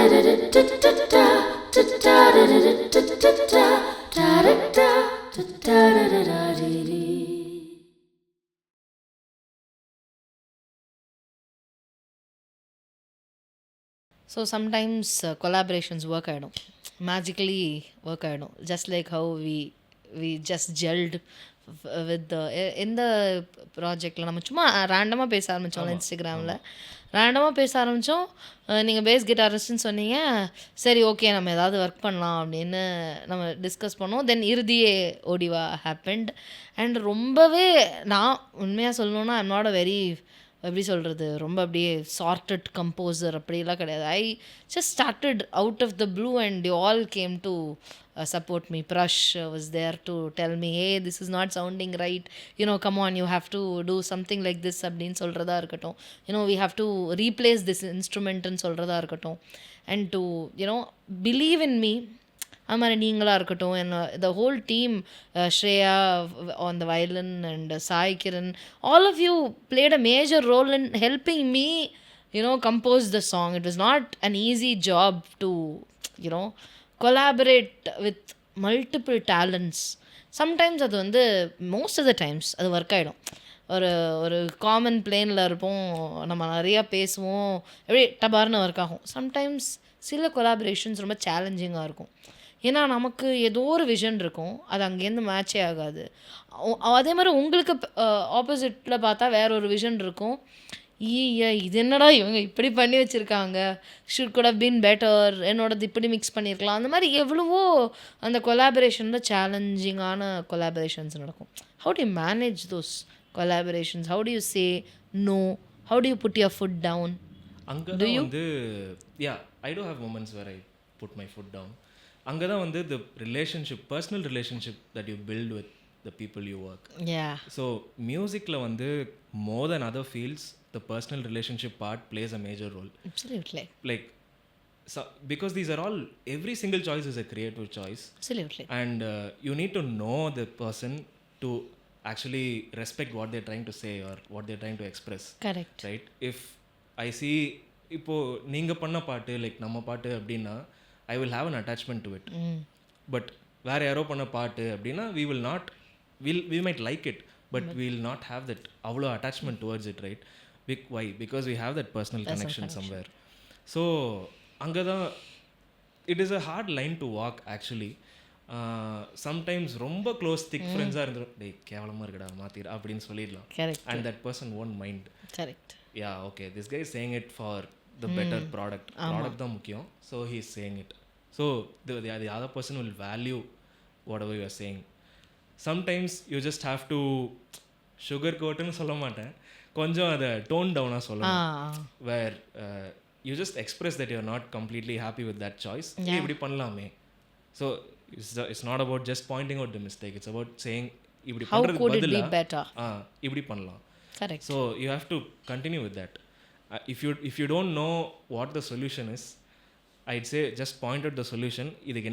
So sometimes collaborations work ஆகிடும், magically work ஆகிடும், just like how we just gelled with the எந்த ப்ராஜெக்டில் நம்ம சும்மா ரேண்டமாக பேச ஆரம்பித்தோம் இன்ஸ்டாகிராமில். ரேண்டமாக பேச ஆரம்பித்தோம், நீங்கள் பேஸ் கிட்டாரிஸ்ட்னு சொன்னீங்க, சரி ஓகே நம்ம ஏதாவது ஒர்க் பண்ணலாம் அப்படின்னு நம்ம டிஸ்கஸ் பண்ணோம். தென் இறுதியே ஓடிவா ஹேப்பண்ட். அண்ட் ரொம்பவே நான் உண்மையாக சொல்லணுன்னா ஐம் நாட் அ வெரி, எப்படி சொல்கிறது, ரொம்ப அப்படியே சார்ட்டட் கம்போசர் அப்படிலாம் கிடையாது. I just started out of the blue and you all came to support me. Prash was there to tell me, hey, this is not sounding right, come on, you have to do something like this அப்படின்னு சொல்கிறதா இருக்கட்டும், we have to replace this instrument ன்னு சொல்கிறதா இருக்கட்டும், and to believe in me. அது மாதிரி நீங்களாக இருக்கட்டும், the whole team, Shreya on the violin and Sai Kiran, all of you played a major role in helping me compose the song. It was not an easy job to collaborate with multiple talents. Sometimes அது வந்து most of the times அது work ஆகிடும். ஒரு common பிளேனில் இருப்போம், நம்ம நிறையா பேசுவோம், எப்படி டபார்னு ஒர்க் ஆகும். சம்டைம்ஸ் சில கொலாபரேஷன்ஸ் ரொம்ப சேலஞ்சிங்காக இருக்கும். ஏன்னா நமக்கு ஏதோ ஒரு விஷன் இருக்கும், அது அங்கேருந்து மேட்சே ஆகாது. அதே மாதிரி உங்களுக்கு ஆப்போசிட்டில் பார்த்தா வேற ஒரு விஷன் இருக்கும். இது என்னடா இவங்க இப்படி பண்ணி வச்சுருக்காங்க, should could have been better, என்னோடது இப்படி மிக்ஸ் பண்ணியிருக்கலாம். அந்த மாதிரி எவ்வளவோ அந்த கொலாபரேஷனில் சேலஞ்சிங்கான கொலாபரேஷன்ஸ் நடக்கும். How do you manage those collaborations? How do you say no? How do you put your foot down? அங்கே தான் வந்து I do have moments where I put my foot down. அங்கே தான் வந்து the relationship, personal relationship that you build with the people you work. Yeah. So musicல வந்து more than other fields, the personal relationship part plays a major role. Absolutely. Like so, because these are all, every single choice is a creative choice. Absolutely. And you need to know the person to actually respect what they're trying to say or what they're trying to express. Correct. Right? If I see இப்போ நீங்க பண்ண பாட்டு like நம்ம பாட்டு அப்படின்னா I will have an attachment to it. But வேற யாரோ பண்ண பாட்டு அப்படின்னா we might like it, but we will not have that அவ்வளோ attachment towards it, right? Why? Because we have that personal connection somewhere. So அங்கே தான் it is a hard line to walk actually. Sometimes ரொம்ப close திக் ஃப்ரெண்ட்ஸாக இருந்துடும், டேய் கேவலமாக இருக்குடா மாற்றிடா அப்படின்னு சொல்லிடலாம். And that person won't mind. Correct. Yeah, okay, this guy is saying it for the better product தான் முக்கியம், so he is saying it. So the other person will value whatever you are saying. Sometimes you just have to sugar coatன்னு சொல்ல மாட்டேன், கொஞ்சம் அதை tone டவுனாக சொல்லணும். Where you just express that you are not completely happy with that choice. இப்படி பண்ணலாமே. So it's not about just pointing out the mistake, it's about saying இப்படி பண்ணுறதுக்கு பதிலாக இப்படி பண்ணலாம். Correct. So you have to continue with that. If you don't know what the solution is, I'd say just point out the solution. இதுக்கு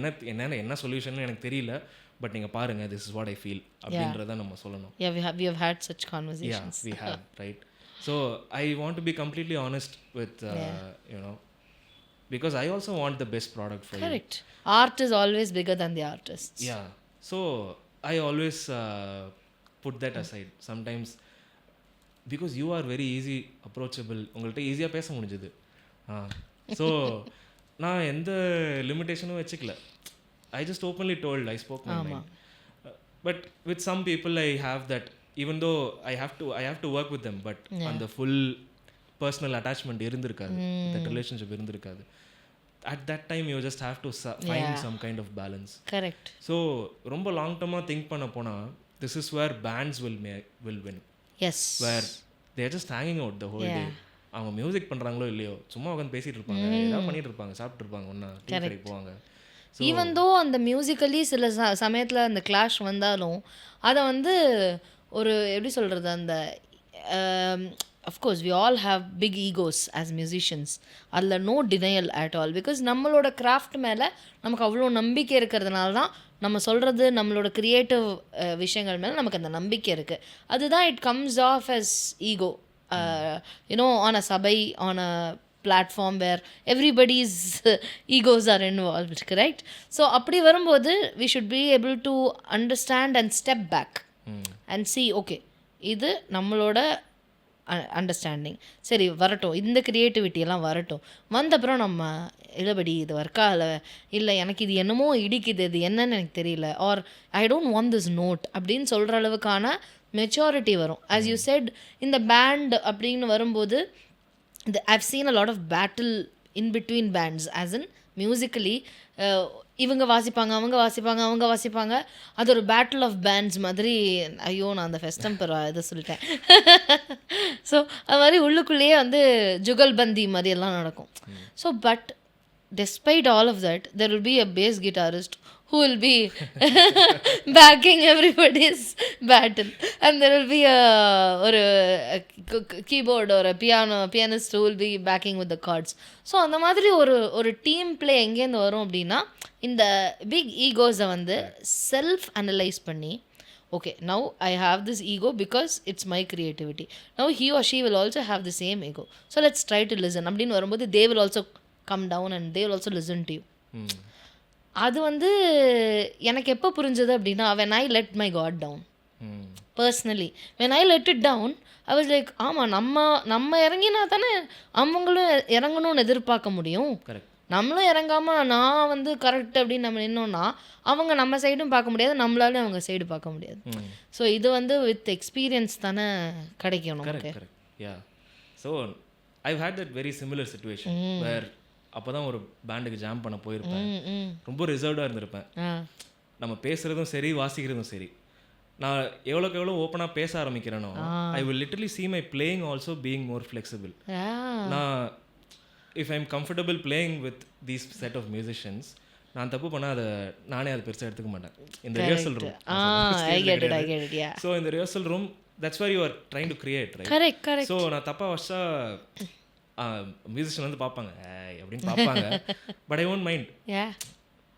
என்ன solution எனக்கு தெரியல, but நீங்கள் பாருங்க, this is what I feel அப்படின்றத நம்ம சொல்லணும். Yeah, we have had such conversations. Yeah, we have, right? So I want to be completely honest with because I also want the best product for you. Correct. Art is always bigger than the artists. Yeah. So I always put that aside sometimes because you are very easy approachable. உங்கள்கிட்ட ஈஸியாக பேச முடிஞ்சுது. So நான் எந்த லிமிட்டேஷனும் வச்சுக்கல. I just openly told, I spoke my mind. But with some people I have that, even though I have to work with them, but on the full personal attachment irundirukadu, that relationship irundirukadu. At that time you just have to find some kind of balance. Correct. So romba long term think panna pona, this is where bands will win. Yes. Where they are just hanging out the whole day. அவங்க music பண்ணுறாங்களோ இல்லையோ, சும்மா உட்காந்து பேசிகிட்டு இருப்பாங்க, ஏதாவது பண்ணிகிட்டு இருப்பாங்க, சாப்பிட்டு இருப்பாங்க, ஒன்றா டீ கடைக்கு போவாங்க. ஈவன் தோ அந்த மியூசிக்கலி சில சமயத்தில் அந்த கிளாஷ் வந்தாலும் அதை வந்து ஒரு எப்படி சொல்கிறது, அந்த of course we all have big egos as musicians, அதில் no denial at all. Because நம்மளோட கிராஃப்ட் மேலே நமக்கு அவ்வளோ நம்பிக்கை இருக்கிறதுனால தான் நம்ம சொல்கிறது, நம்மளோட க்ரியேட்டிவ் விஷயங்கள் மேலே நமக்கு அந்த நம்பிக்கை இருக்குது. அதுதான் it comes off as ego. On a sabai, on a platform where everybody's egos are involved, correct? So அப்படி வரும்போது we should be able to understand and step back and see, okay, இது நம்மளோட அண்டர்ஸ்டாண்டிங், சரி வரட்டும், இந்த creativity எல்லாம் வரட்டும், வந்தப்புறம் நம்ம இல்லபடி இது ஒர்க்காகல, இல்லை எனக்கு இது என்னமோ இடிக்குது, இது என்னன்னு எனக்கு தெரியல, or I don't want this note அப்படின்னு சொல்கிற அளவுக்கான மெச்சூரிட்டி வரும். ஆஸ் யூ செட், இந்த பேண்ட் அப்படின்னு வரும்போது I've seen a lot of battle in between bands, as in musically, இவங்க வாசிப்பாங்க, அவங்க வாசிப்பாங்க, அவங்க வாசிப்பாங்க, அது ஒரு பேட்டில் ஆஃப் பேண்ட்ஸ் மாதிரி. ஐயோ, நான் அந்த ஃபெஸ்டம்பர் இதை சொல்லிட்டேன். ஸோ அது மாதிரி உள்ளுக்குள்ளேயே வந்து ஜுகல்பந்தி மாதிரி எல்லாம் நடக்கும். So but despite all of that, there will be a bass guitarist who will be backing everybody's battle, and there will be a keyboard or a pianist who will be backing with the chords. So அந்த மாதிரி ஒரு team play எங்கேருந்து வரும் அப்படின்னா, இந்த big ஈகோஸை வந்து self analyse பண்ணி, okay, now I have this ego because it's my creativity, now he or she will also have the same ego, so let's try to listen அப்படின்னு வரும்போது they will also come down and they will also listen to you. அது வந்து எனக்கு எப்போ புரிஞ்சது அப்படின்னா, when I let my God down, personally when I let it down, I was like, ஆமாம், நம்ம இறங்கினா தானே அவங்களும் இறங்கணும்னு எதிர்பார்க்க முடியும். நம்மளும் இறங்காமல் நான் வந்து கரெக்ட் அப்படின்னு நம்ம நின்னோன்னா அவங்க நம்ம சைடும் பார்க்க முடியாது, நம்மளாலும் அவங்க சைடு பார்க்க முடியாது. ஸோ இது வந்து வித் எக்ஸ்பீரியன்ஸ் தானே கிடைக்கும் நமக்கு. So I've had that very similar situation where அப்போ தான் ஒரு பேண்டுக்கு ஜாம் பண்ண போயிருப்பேன். ரொம்ப ரிசர்வ்டாக இருந்திருப்பேன். நம்ம பேசுகிறதும் சரி, வாசிக்கிறதும் சரி, நான் எவ்வளோக்கு எவ்வளோ ஓப்பனாக பேச ஆரம்பிக்கிறேனோ, I will literally see my playing also being more flexible. நான் if I'm comfortable playing with these set of musicians, நான் தப்பு பண்ணால் அதை நானே அதை பெருசாக எடுத்துக்க மாட்டேன். இந்த ரிஹர்சல் ரூம், ஸோ இந்த rehearsal room, that's where you are trying to create, right? Correct. So நான் தப்பாக வச்சா மியூசிஷியன் வந்து பார்ப்பாங்க அப்படின்னு பார்ப்பாங்க, பட் ஐ ஒன்ட் மைண்ட்,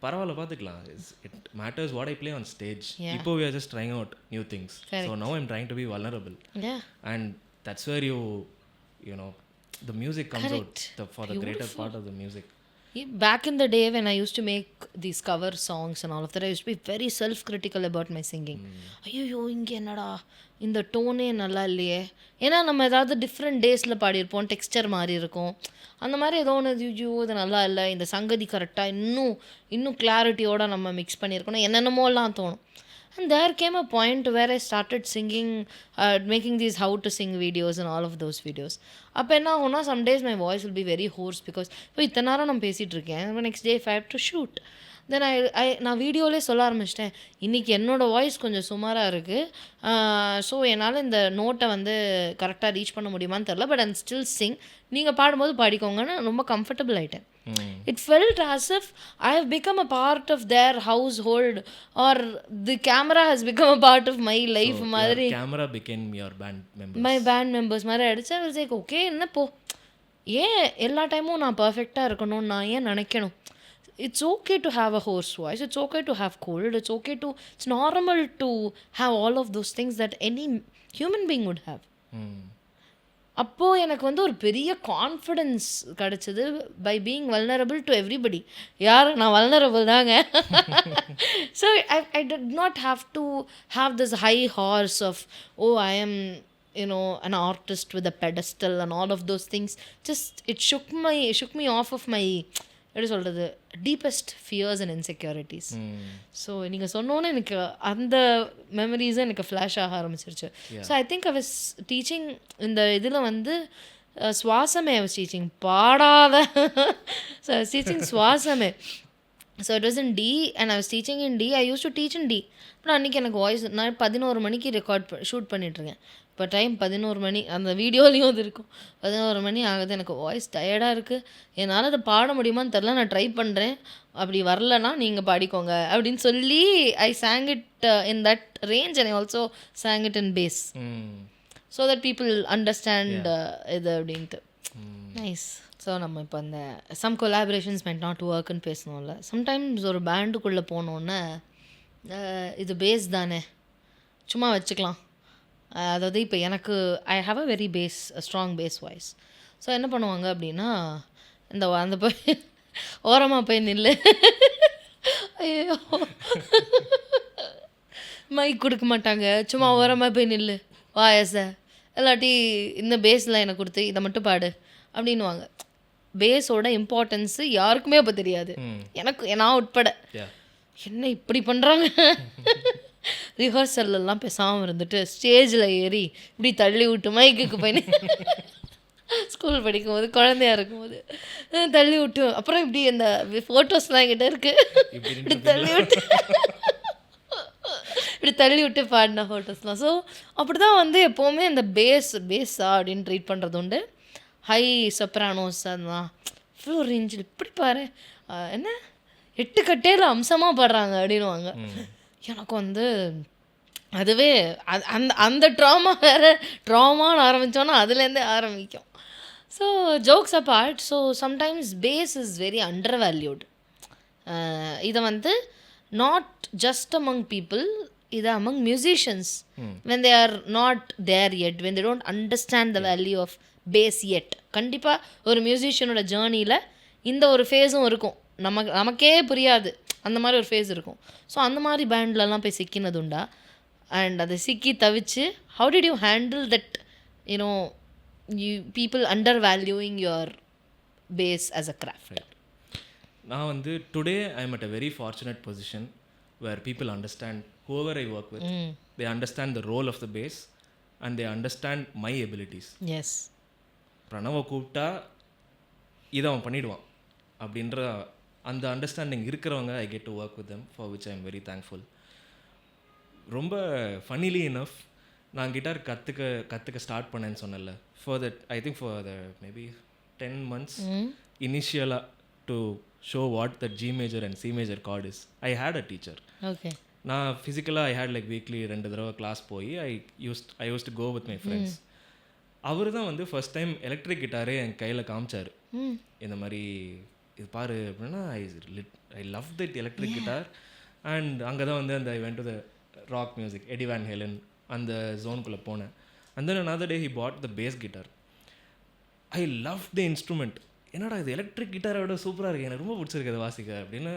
பரவாயில்ல பார்த்துக்கலாம், it matters what I play on stage. இப்போ we are just trying out new things. So now I'm trying to be vulnerable, and that's where you know the music comes out for the greater part of the music. Back in the day when I used to make these cover songs and all of that, I used to be very self-critical about my singing. ஐயோ, இங்கே என்னடா இந்த டோனே நல்லா இல்லையே, ஏன்னா நம்ம ஏதாவது different டேஸில் பாடியிருப்போம், டெக்ஸ்டர் மாதிரி இருக்கும், அந்த மாதிரி ஏதோ ஒன்று, ஐயோ இது நல்லா இல்லை, இந்த சங்கதி கரெக்டாக இன்னும் கிளாரிட்டியோடு நம்ம மிக்ஸ் பண்ணியிருக்கணும், என்னென்னமோலாம் தோணும். And there came a point where I started singing, making these how to sing videos and all of those videos. அப்போ என்ன ஆகும்னா, some days my voice will be very hoarse because இப்போ இத்தனை நேரம் நான் பேசிகிட்டு இருக்கேன், next day if I have to shoot, then நான் வீடியோவிலே சொல்ல ஆரம்பிச்சிட்டேன், இன்றைக்கி என்னோடய வாய்ஸ் கொஞ்சம் சுமாராக இருக்குது, ஸோ என்னால் இந்த நோட்டை வந்து கரெக்டாக ரீச் பண்ண முடியுமான்னு தெரில, பட் அண்ட் ஸ்டில் சிங், நீங்கள் பாடும்போது பாடிக்கோங்கன்னு ரொம்ப கம்ஃபர்டபுள் ஆகிட்டேன். It felt as if I have become a part of their household, or the camera has become a part of my life. So மாதிரி camera became your band members. My band members மாதிரி ஆயிடுச்சு. I was like, okay, என்ன போ, ஏன் எல்லா டைமும் நான் பர்ஃபெக்டாக இருக்கணும்னு நான் ஏன் நினைக்கணும்? It's okay to have a hoarse voice, it's okay to have cold, it's normal to have all of those things that any human being would have. அப்போது எனக்கு வந்து ஒரு பெரிய கான்ஃபிடென்ஸ் கிடச்சிது by being vulnerable to everybody. யார் நான் vulnerable தாங்க. So I did not have to have this high horse of I am an artist with a pedestal and all of those things. Just it shook me off of my, எப்படி சொல்கிறது, deepest fears and insecurities. So நீங்கள் சொன்னோன்னே எனக்கு அந்த மெமரிஸும் எனக்கு flash ஆக ஆரம்பிச்சிருச்சு. So I think I was teaching இந்த இதில் வந்து Swasame, I was teaching Paadatha, so I was teaching Swasame. So it was in D and I was teaching in D. I use to teach in D. அப்புறம் அன்றைக்கி எனக்கு voice, நான் 11 மணிக்கு shoot பண்ணிகிட்ருக்கேன். இப்போ டைம் 11 மணி, அந்த வீடியோலேயும் அது இருக்கும், 11 மணி ஆகுது, எனக்கு வாய்ஸ் டயர்டாக இருக்குது, என்னால் அதை பாட முடியுமான்னு தெரில, நான் ட்ரை பண்ணுறேன், அப்படி வரலன்னா நீங்கள் பாடிக்கோங்க அப்படின்னு சொல்லி ஐ sang it in that range and I also sang it in bass so that people understand இது அப்படின்ட்டு. நைஸ். ஸோ நம்ம இப்போ அந்த சம் கொலாபரேஷன்ஸ் மைட் நாட் ஒர்க்குன்னு பேசணும்ல. சம்டைம்ஸ் ஒரு பேண்டுக்குள்ளே போனோன்னே இது பேஸ் தானே, சும்மா வச்சுக்கலாம். அதாவது இப்போ எனக்கு I have a very strong bass voice. So என்ன பண்ணுவாங்க அப்படின்னா, இந்த அந்த போய் ஓரமாக போய் நில்லு, ஐயோ மைக் கொடுக்க மாட்டாங்க, சும்மா ஓரமாக போய் நில்லு வாயச, இல்லாட்டி இந்த பேஸ் லைனை கொடுத்து இதை மட்டும் பாடு அப்படின்வாங்க. பேஸோட இம்பார்ட்டன்ஸு யாருக்குமே அப்போ தெரியாது, எனக்கு நான் உட்பட. என்ன இப்படி பண்ணுறாங்க, ரிஹர்சல்லாம் பேசாமல் இருந்துட்டு ஸ்டேஜில் ஏறி இப்படி தள்ளி விட்டு மைக்குக்கு போய் ஸ்கூல் படிக்கும்போது குழந்தையா இருக்கும்போது தள்ளி விட்டு, அப்புறம் இப்படி இந்த ஃபோட்டோஸ்லாம் என்கிட்ட இருக்குது, இப்படி தள்ளி விட்டு இப்படி தள்ளி விட்டு பாடின ஃபோட்டோஸ்லாம். ஸோ அப்படி தான் வந்து எப்போவுமே அந்த பேஸா அப்படின்னு ட்ரீட் பண்ணுறது உண்டு. ஹை சொப்ரானோஸ் அதெல்லாம் இவ்வளோ ரேஞ்சில் இப்படி பாரு என்ன 8 கட்டையில் அம்சமாக பாடுறாங்க அப்படின்வாங்க. எனக்கு வந்து அதுவே அந்த அந்த ட்ராமா வேறு ட்ராமான்னு ஆரம்பித்தோன்னா அதுலேருந்தே ஆரம்பிக்கும். So jokes apart, so sometimes bass is very undervalued. இதை வந்து நாட் ஜஸ்ட் அமங் பீப்புள், இது among musicians when they are not there yet, when they don't understand the value of bass yet. கண்டிப்பாக ஒரு மியூசிஷியனோட ஜேர்னியில் இந்த ஒரு ஃபேஸும் இருக்கும், நமக்கே புரியாது அந்த மாதிரி ஒரு ஃபேஸ் இருக்கும். ஸோ அந்த மாதிரி பேண்ட்லலாம் போய் சிக்கினது உண்டா? அண்ட் அதை சிக்கி தவிச்சு how did you handle that, you know, you people undervaluing your bass as a craft? நான் வந்து today I am at a very fortunate position where people understand whoever I work with, they understand the role of the bass and they understand my abilities. Yes. பிரணவை கூப்பிட்டா இதை அவன் பண்ணிடுவான் அப்படின்ற அந்த understanding இருக்கிறவங்க I get to work with them, for which I am very thankful. ரொம்ப ஃபன்னிலி enough நான் guitar கற்றுக்க ஸ்டார்ட் பண்ணேன்னு சொன்னல, for that I think for the maybe 10 months இனிஷியலாக to show what that G major and C major chord is, I had a teacher. Okay. நான் ஃபிசிக்கலாக ஐ had like weekly 2 தடவை class போய் I use to go with my friends. அவர் தான் வந்து first time electric கிட்டாரே என் கையில் காமிச்சார். இந்த மாதிரி இது பாரு அப்படின்னா I love that electric guitar. And அங்கே தான் வந்து அந்த I went to the rock music, Eddie Van Halen அந்த ஜோனுக்குள்ளே போனேன். And then another day he bought the bass guitar. I loved the instrument. என்னடா இது எலக்ட்ரிக் கிட்டாரை விட சூப்பராக இருக்குது, எனக்கு ரொம்ப பிடிச்சிருக்கு அதை வாசிக்க அப்படின்னு.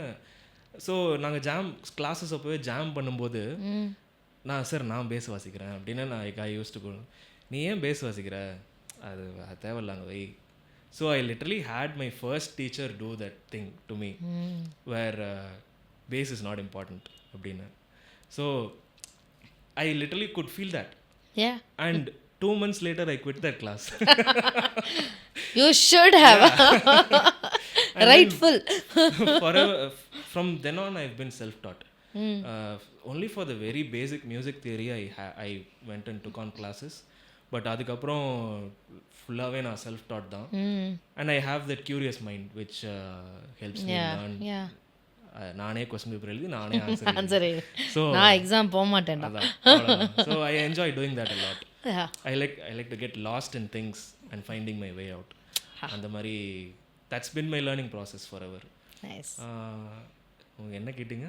ஸோ நாங்கள் கிளாஸஸ் அப்போவே ஜாம் பண்ணும்போது நான் பேஸ் வாசிக்கிறேன் அப்படின்னு நான் யூஸ் டு. நீ ஏன் பேஸ் வாசிக்கிற, அது தேவையில்ல அங்கே வை. So I literally hate my first teacher do that thing to me, where bass is not important அப்படின்னு. So I literally could feel that. And 2 months later I quit that class. You should have. Rightful. Forever, from then on I've been self-taught. Only for the very basic music theory I went and took on classes. But அதுக்கப்புறம் ஃபுல்லாகவே நான் self-taught தான். And I have that curious mind which helps me learn. நானே question paper எழுதி நானே answer. So நான் exam போக மாட்டேன். So I enjoy doing that a lot. I like to get lost in things and finding my way out. அந்த மாதிரி that's been my learning process forever. Nice. உங்க என்ன கேட்டிங்க?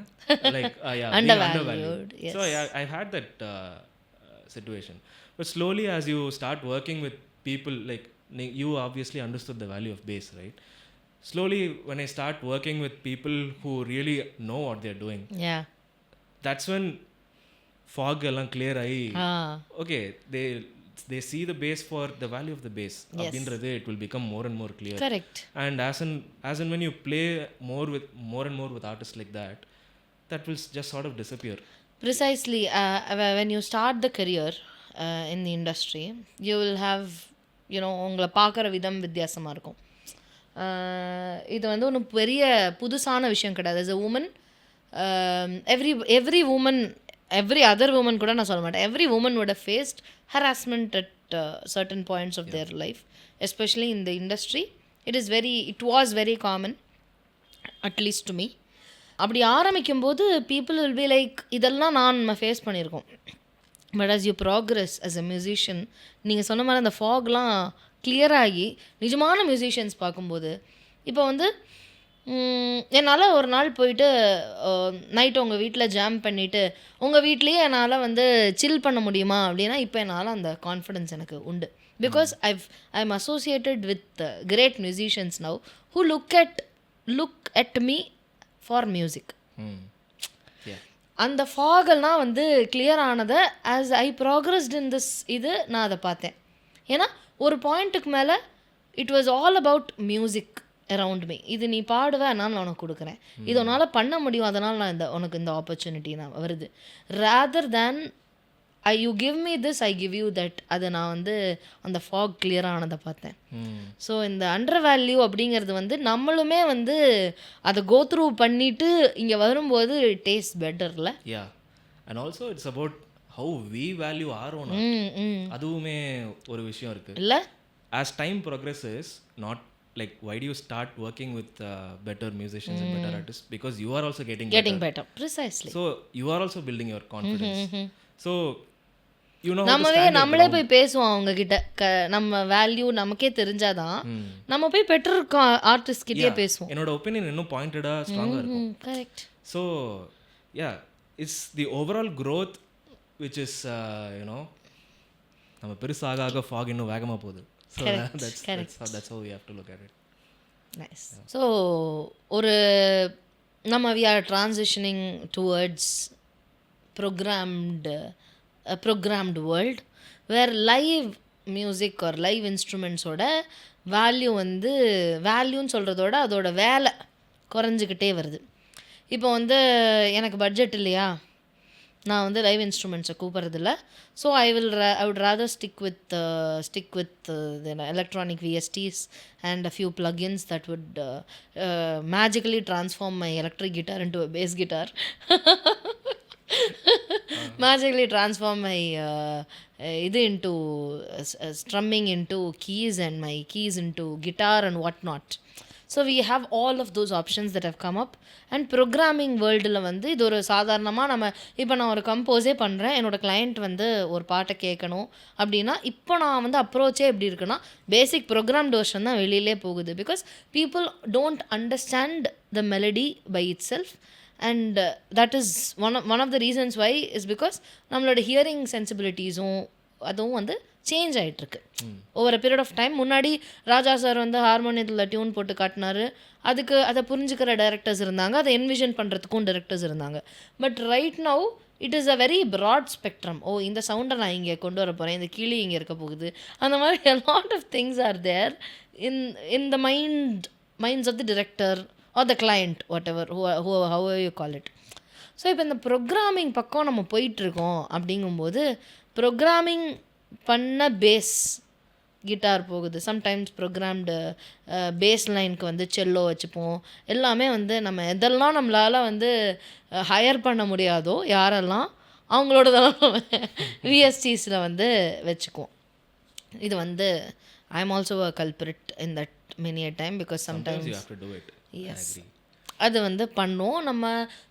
Like undervalued. Yes. So I've had that situation. But slowly as you start working with people, like you obviously understood the value of bass, right? Slowly when I start working with people who really know what they're doing, that's when fog எல்லாம் clear ஆகி okay they see the bass for the value of the bass அப்படின்றது it will become more and more clear. Correct. And as in when you play more and more with artists like that will just sort of disappear. Precisely. When you start the career in the industry, you will have, you know, உங்களை பார்க்குற விதம் வித்தியாசமாக இருக்கும். இது வந்து ஒன்றும் பெரிய புதுசான விஷயம் கிடையாது. as a woman, every woman, every other woman கூட நான் சொல்ல மாட்டேன், every woman would have faced harassment at certain points of their life, especially in the industry. It was very common, at least to me. அப்படி ஆரம்பிக்கும்போது people will be like, இதெல்லாம் நம்ம face பண்ணியிருக்கோம். But as you progress as a musician, நீங்கள் சொன்ன மாதிரி அந்த ஃபாக்லாம் clear ஆகி நிஜமான மியூசிஷியன்ஸ் பார்க்கும்போது, இப்போ வந்து என்னால் ஒரு நாள் போயிட்டு நைட்டு உங்கள் வீட்டில் ஜாம் பண்ணிவிட்டு உங்கள் வீட்லேயே என்னால் வந்து சில் பண்ண முடியுமா அப்படின்னா இப்போ என்னால் அந்த கான்ஃபிடென்ஸ் எனக்கு உண்டு. because I'm associated with great musicians now who look at me for music. Yeah. அந்த ஃபாகெல்லாம் வந்து கிளியர் ஆனதை as I progressed in this இது நான் அதை பார்த்தேன். ஏன்னா ஒரு பாயிண்ட்டுக்கு மேலே it was all about music around me. இது நீ பாடுவேன், அதனால் நான் உனக்கு கொடுக்குறேன், இது உன்னால் பண்ண முடியும், அதனால் நான் உனக்கு இந்த ஆப்பர்ச்சுனிட்டி நான் வருது, rather than you give me this, I give you that. அதை நான் வந்து அந்த ஃபாக் கிளியர் ஆனதை பார்த்தேன். ஸோ இந்த அண்டர் வேல்யூ அப்படிங்கிறது வந்து நம்மளுமே வந்து அதை கோ த்ரூ பண்ணிட்டு இங்கே வரும்போது டேஸ்ட் பெட்டர்ல. Yeah, and also it's about how we value our own. அதுவுமே ஒரு விஷயம் இருக்கு இல்லை. As time progresses, not like why do you start working with better musicians and better artists? Because you are also getting better. Precisely. So you are also building your confidence. So you know, நம்மளே போய் பேசுவோம் அவங்க கிட்ட. நம்ம value நமக்கே தெரிஞ்சாதான் நம்ம போய் பெட்டர் ஆர்டிஸ்ட் கிட்டே பேசுவோம். என்னோட ஒப்பீனியன் இன்னும் பாயிண்டடா ஸ்ட்ராங்கா இருக்கும். Correct. So yeah, it's the overall growth which is நம்ம பெருசாக fog இன்னும் வேகமா போகுது. So that's how we have to look at it. Nice. So ஒரு நம்ம we are transitioning towards programmed world where live music or live instruments ஓட value வந்து வேல்யூன்னு சொல்கிறதோட அதோட வேலை குறைஞ்சிக்கிட்டே வருது. இப்போ வந்து எனக்கு பட்ஜெட் இல்லையா, நான் வந்து லைவ் இன்ஸ்ட்ருமெண்ட்ஸை கூப்பிட்றதில்ல. So I would rather stick with the electronic VSTs and a few plugins that would magically transform my electric guitar into a bass guitar. Magically transform my இது into strumming into keys and my keys into guitar and what not. So we have all of those options that have come up. And programming வேர்ல்டில் வந்து இது ஒரு சாதாரணமாக நம்ம இப்போ நான் ஒரு கம்போஸே பண்ணுறேன், என்னோடய கிளைண்ட் வந்து ஒரு பாட்டை கேட்கணும் அப்படின்னா இப்போ நான் வந்து அப்ரோச்சே எப்படி இருக்குன்னா பேசிக் ப்ரோக்ராம்டு வெர்ஷன் தான் வெளியிலே போகுது. Because people don't understand the melody by itself. And that is one of the reasons why is because நம்மளோட ஹியரிங் சென்சிபிலிட்டிஸும் அதுவும் வந்து சேஞ்ச் ஆகிட்டுருக்கு over a period of time. முன்னாடி ராஜா சார் வந்து ஹார்மோனியத்தில் டியூன் போட்டு காட்டினார், அதுக்கு அதை புரிஞ்சுக்கிற டைரக்டர்ஸ் இருந்தாங்க, அதை என்விஷன் பண்ணுறதுக்கும் டைரக்டர்ஸ் இருந்தாங்க. But right now it is a very broad spectrum. ஓ இந்த சவுண்டை நான் இங்கே கொண்டு வர போகிறேன், இந்த கிளி இங்கே இருக்க போகுது, அந்த மாதிரி a lot of things are there in the minds of the director or the client, whatever, however you call it. So இப்போ இந்த ப்ரோக்ராமிங் பக்கம் நம்ம போயிட்டுருக்கோம். அப்படிங்கும்போது ப்ரோக்ராமிங் பண்ண பேஸ் கிட்டார் போகுது, சம்டைம்ஸ் ப்ரோக்ராம்டு பேஸ் லைனுக்கு வந்து செல்லோ வச்சுப்போம். எல்லாமே வந்து நம்ம எதெல்லாம் நம்மளால் வந்து ஹையர் பண்ண முடியாதோ யாரெல்லாம் அவங்களோடதெல்லாம் நம்ம விஎஸ்டிஸில் வந்து வச்சுக்குவோம். இது வந்து I am also a culprit in that many a time because sometimes yes அது வந்து பண்ணுவோம். நம்ம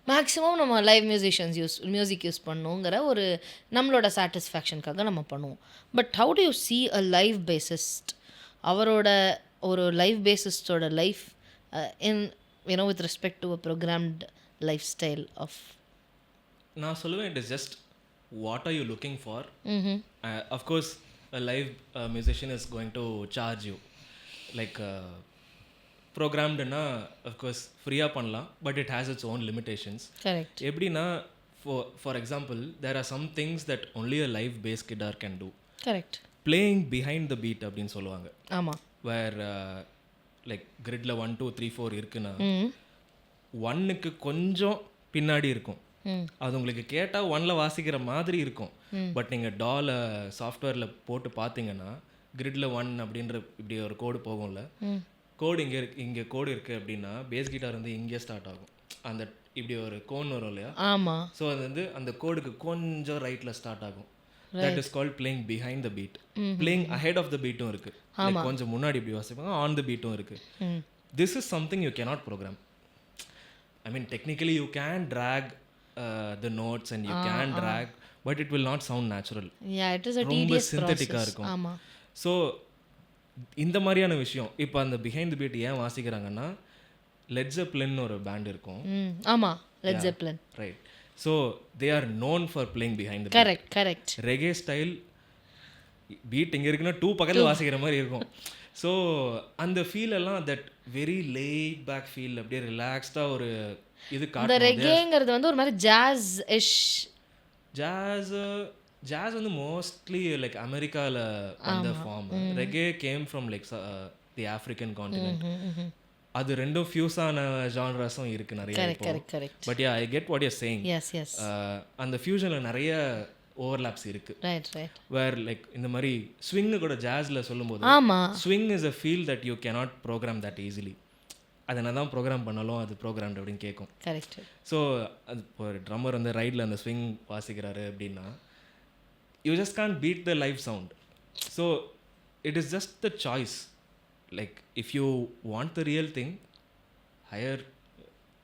மேக்ஸிமம் நம்ம லைவ் மியூசிக் யூஸ் பண்ணுங்கிற ஒரு நம்மளோட சாட்டிஸ்ஃபேக்ஷனுக்காக நம்ம பண்ணுவோம். But how do you see a live bassist, அவரோட ஒரு லைவ் பேசிஸ்டோட life in with respect to a programmed lifestyle of? நான் சொல்லுவேன் it is just what are you looking for. Of course a live musician is going to charge you like ப்ரோக்ராம்டுன்னா of course ஃப்ரீயாக பண்ணலாம், but it has its own limitations. Correct. எப்படின்னா for example there are some things that only a live bass guitar can do. Correct. Playing behind the beat அப்படின்னு சொல்லுவாங்க. ஆமாம். வேர் like கிரிட்டில் 1 2 3 4 இருக்குன்னா 1க்கு கொஞ்சம் பின்னாடி இருக்கும். அது உங்களுக்கு கேட்டால் 1ல் வாசிக்கிற மாதிரி இருக்கும். பட் நீங்கள் டாலை சாஃப்ட்வேரில் போட்டு பார்த்தீங்கன்னா கிரிட்டில் 1 அப்படின்ற இப்படி ஒரு கோடு போகும்ல, கோடு இங்கே கோடு இருக்குது அப்படின்னா பேஸ் கிட்டார் வந்து இங்கே ஸ்டார்ட் ஆகும். அந்த இப்படி ஒரு கோன் வரும் இல்லையா? ஆமாம். ஸோ அது வந்து அந்த கோடுக்கு கொஞ்சம் ரைட்டில் ஸ்டார்ட் ஆகும். That is called playing behind the beat. Playing ahead of the பீட்டும் இருக்குது, கொஞ்சம் முன்னாடி இப்படி வாசிப்பாங்க, ஆன் த பீட்டும் இருக்குது. This is something you cannot program. I mean technically you can track the notes and you can track, but it will not sound natural. ரொம்ப சிந்தட்டிக்காக இருக்கும். ஸோ இந்த மாதிரியான விஷயம் இப்போ அந்த பிஹைண்ட் தி பீட் ஏன் வாசிக்கிறாங்கன்னா லெட் ஜெப்லின் ஒரு பேண்ட் இருக்கும். ஆமாம், Led Zeppelin, right. So they are known for playing behind the beat. Correct correct. Reggae style beat இங்கே இருக்குன்னா 2 பக்கத்தில் வாசிக்கிற மாதிரி இருக்கும். ஸோ அந்த ஃபீல் எல்லாம் that very laid back feel, அப்படியே ரிலாக்ஸ்டாக ஒரு இது இந்த காட்டும். ரெகேங்கிறது வந்து ஒரு மாதிரி ஜாஸ் இஷ். ஜாஸ் வந்து மோஸ்ட்லி லைக் அமெரிக்காவில் வந்த form. Reggae came from like the African continent. அது ரெண்டும் ஃபியூஸான ஜான்ராஸும் இருக்குது நிறைய. Correct. But yeah, I get what you're saying. Yes. அந்த ஃபியூஷனில் நிறைய ஓவர்லாப்ஸ் இருக்குது. ரைட். வேர் லைக் இந்த மாதிரி ஸ்விங்கு கூட ஜாஸில் சொல்லும்போது swing is a feel that you cannot program that easily. அதை என்ன தான் ப்ரோக்ராம் பண்ணாலும் அது ப்ரோக்ராம்டு அப்படின்னு கேட்கும். கரெக்ட். ஸோ அது இப்போ ட்ரம்மர் வந்து ரைடில் அந்த ஸ்விங் வாசிக்கிறாரு அப்படின்னா you just can't beat the live sound. So it is just the choice. Like if you want the real thing, hire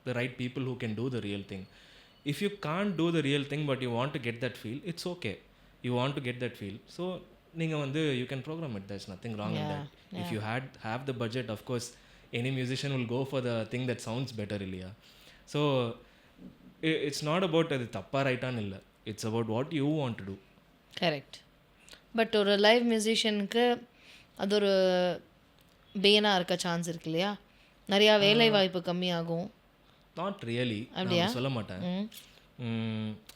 the right people who can do the real thing. If you can't do the real thing but you want to get that feel, it's okay. You want to get that feel, so ninga vandu you can program it. There's nothing wrong in that. If you have the budget, of course any musician will go for the thing that sounds better illiya. So it's not about adu thappa right an illa, it's about what you want to do. Correct. But ஒரு live மியூசிஷியனுக்கு அது ஒரு பேனாக இருக்க chance இருக்கு இல்லையா? நிறையா வேலை வாய்ப்பு கம்மியாகும். நாட் ரியலி, நான் சொல்ல மாட்டேன்.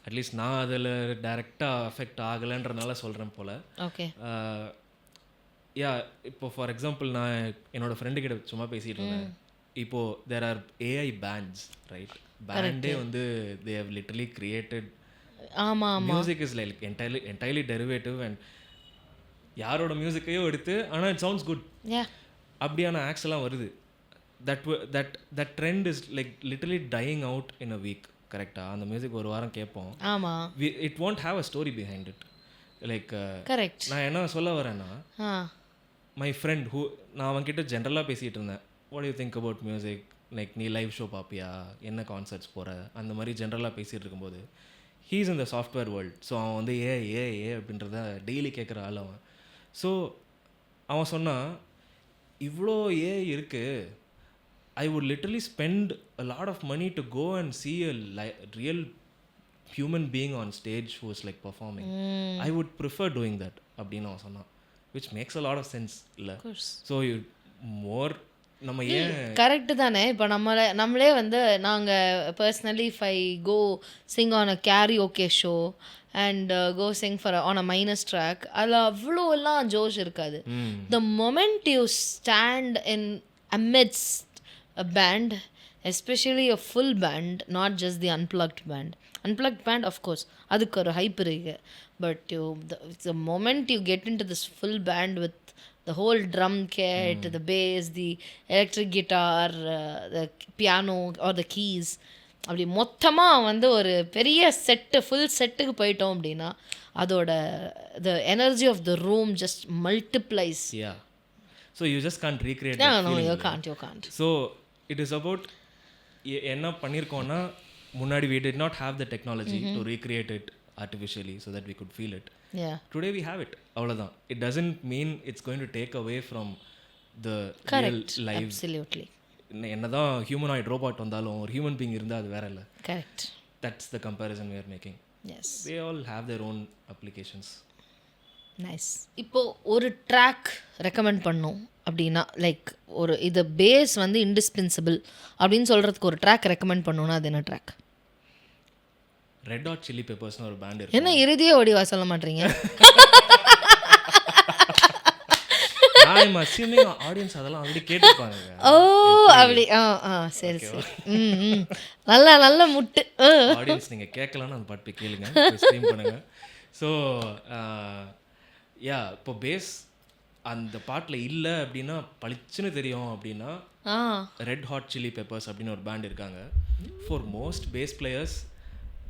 அட்லீஸ்ட் நான் அதில் டைரெக்டாக அஃபெக்ட் ஆகலைன்றனால சொல்கிறேன் போல். ஓகே. யா, இப்போ ஃபார் எக்ஸாம்பிள் நான் என்னோடய ஃப்ரெண்டுக்கிட்ட சும்மா பேசிகிட்டு இருந்தேன். இப்போது there are AI bands, right? பேண்டே வந்து தே ஹவ் லிட்டரலி கிரியேட்டட். ஆமாம். Music is like entirely derivative and யாரோட மியூசிக்கையோ எடுத்து ஆனால் இட் சவுண்ட்ஸ் குட் அப்படியான ஆக்ஸ் எல்லாம் வருது. That trend is like literally dying out in a week. கரெக்டாக அந்த மியூசிக் ஒரு வாரம் கேட்போம். ஆமாம். இட் won't have a story behind it. Like correct. நான் என்ன சொல்ல வரேன்னா, மை ஃப்ரெண்ட் ஹூ, நான் அவன்கிட்ட ஜென்ரலாக பேசிகிட்டு இருந்தேன். What you think about music, like நீ லைவ் ஷோ பார்ப்பியா, என்ன கான்சர்ட்ஸ் போகிற, அந்த மாதிரி ஜென்ரலாக பேசிகிட்டு இருக்கும்போது he's in the software world. So அவன் வந்து ஏ அப்படின்றத டெய்லி கேட்குற ஆள் அவன். ஸோ அவன் சொன்னான், இவ்வளோ இருக்குது, I would literally spend a lot of money to go and see a real human being on stage who is like performing. I would prefer doing that அப்படின்னு அவன் சொன்னான். which makes a lot of sense இல்லை? So you more நம்ம ஏன் correct தானே. இப்போ நம்மளே வந்து நாங்கள் personally if I go sing on a karaoke show and go sing for on a minus track, அதில் அவ்வளோலாம் ஜோஷ் இருக்காது. The moment you stand in amidst a band, especially a full band, not just the unplugged band of course adukku or hype irukku, but the moment you get into this full band with the whole drum kit, the bass, the electric guitar, the piano or the keys, அப்படி மொத்தமாக வந்து ஒரு பெரிய set full செட்டுக்கு போயிட்டோம் அப்படின்னா அதோட the energy of the room just multiplies. Yeah, so you just can't recreate that feeling. No, you can't. So it is about என்ன பண்ணியிருக்கோன்னா, முன்னாடி we did not have the technology to recreate it artificially so that we could feel it. Yeah, today we have it. அவ்வளோதான். It doesn't mean it's going to take away from the correct real life. Absolutely. என்னதான் humanoid robot வந்தாலும் ஒரு human being இருந்தால் அது வேற இல்லை. Correct. That's the comparison we are making. Yes, they all have their own applications. Nice. இப்போது ஒரு track recommend பண்ணோம் அப்படின்னா, லைக் ஒரு இது பேஸ் வந்து இன்டிஸ்பென்சிபிள் அப்படின்னு சொல்கிறதுக்கு ஒரு ட்ராக் ரெக்கமெண்ட் பண்ணோன்னா அது என்ன ட்ராக்? ரெட் ஹாட் சில்லி பெப்பர்ஸ்னு ஒரு பேண்ட் இருக்கு. என்ன இறுதியே ஓடிவா சொல்ல மாட்டீங்க? I'm assuming audience அதெல்லாம் ஆல்ரெடி கேட்டுப்பாங்க. ஓ அப்படி. சரி. நல்ல முட்டு. ஆடியன்ஸ் நீங்கள் கேட்கலான்னு அந்த பாட்டு போய் கேளுங்க, ஸ்ட்ரீம் பண்ணுங்க. ஸோ யா, இப்போ பேஸ் அந்த பாட்டில் இல்லை அப்படின்னா பளிச்சுன்னு தெரியும் அப்படின்னா ரெட் ஹாட் சில்லி பெப்பர்ஸ் அப்படின்னு ஒரு பேண்ட் இருக்காங்க. ஃபார் மோஸ்ட் பேஸ் பிளேயர்ஸ்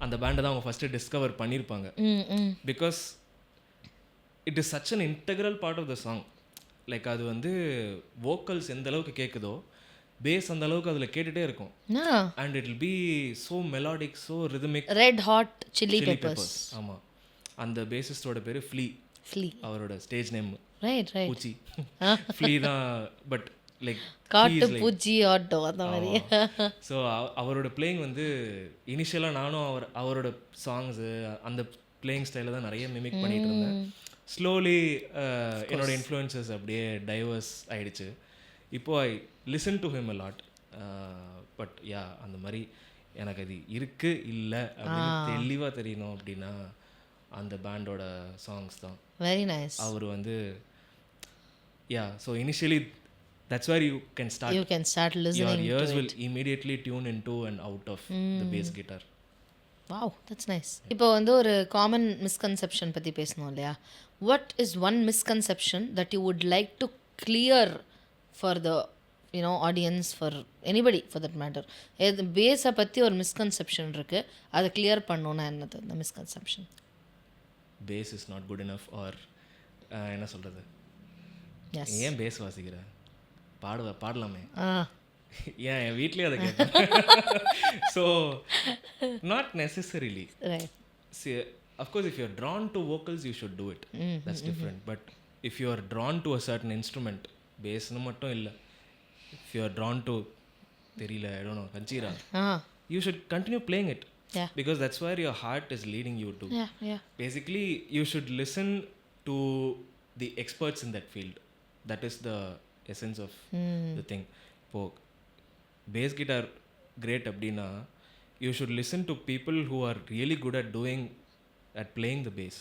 அந்த பேண்டை தான் அவங்க ஃபஸ்ட்டு டிஸ்கவர் பண்ணியிருப்பாங்க. Because it is such an integral part of the song. Like அது வந்து வோக்கல்ஸ் எந்த அளவுக்கு கேட்குதோ பேஸ் அந்த அளவுக்கு அதில் கேட்டுகிட்டே இருக்கும். And it will be so melodic, so rhythmic. Red hot chilli peppers. ஆமாம், அந்த பேசிஸ்டோட பேர் ஃப்ளீ. அவரோட ஸ்டேஜ் நேம் பூச்சி. ஃப்ளீ தான், பட் லைக் காட்டு பூச்சி ஆட்டோ அந்த மாதிரி. ஸோ அவரோட பிளேயிங் வந்து இனிஷியலாக நானும் அவரோட சாங்ஸு அந்த பிளேயிங் ஸ்டைலில் தான் நிறைய மிமிக் பண்ணிகிட்டு இருந்தேன். ஸ்லோலி என்னோட இன்ஃப்ளூயன்சஸ் அப்படியே டைவர்ஸ் ஆயிடுச்சு. இப்போது I listen to him a lot. But yeah, அந்த மாதிரி எனக்கு அது இருக்குது இல்லை அப்படின்னு தெளிவாக தெரியணும் அப்படின்னா அந்த பேண்டோட சாங்ஸ் தான். Very nice. அவர் வந்து yeah, so initially that's where you can start listening. Your ears to will immediately tune into and out of the bass guitar. Wow, that's nice. இப்போ வந்து ஒரு காமன் மிஸ்கன்செப்ஷன் பற்றி பேசணும் இல்லையா? What is one misconception that you would like to clear for the audience, for anybody for that matter? பேஸை பற்றி ஒரு misconception இருக்குது, அதை கிளியர் பண்ணணுன்னா என்னது அந்த misconception? Bass is not good enough or என்ன சொல்கிறது, ஏன் பேஸ் வாசிக்கிற, பாடலாமே, ஏன் என் வீட்லேயே அதை கேட்பேன். So not necessarily. Of course if you are drawn to vocals you should do it, that's different. But if you are drawn to a certain instrument, பேஸ்னு மட்டும் இல்லை, if you are drawn to தெரியல I don't know kanjira, you should continue playing it. Because that's where your heart is leading you to. Basically you should listen to the experts in that field. That is the essence of the thing. For bass guitar great abdina, you should listen to people who are really good at playing the bass.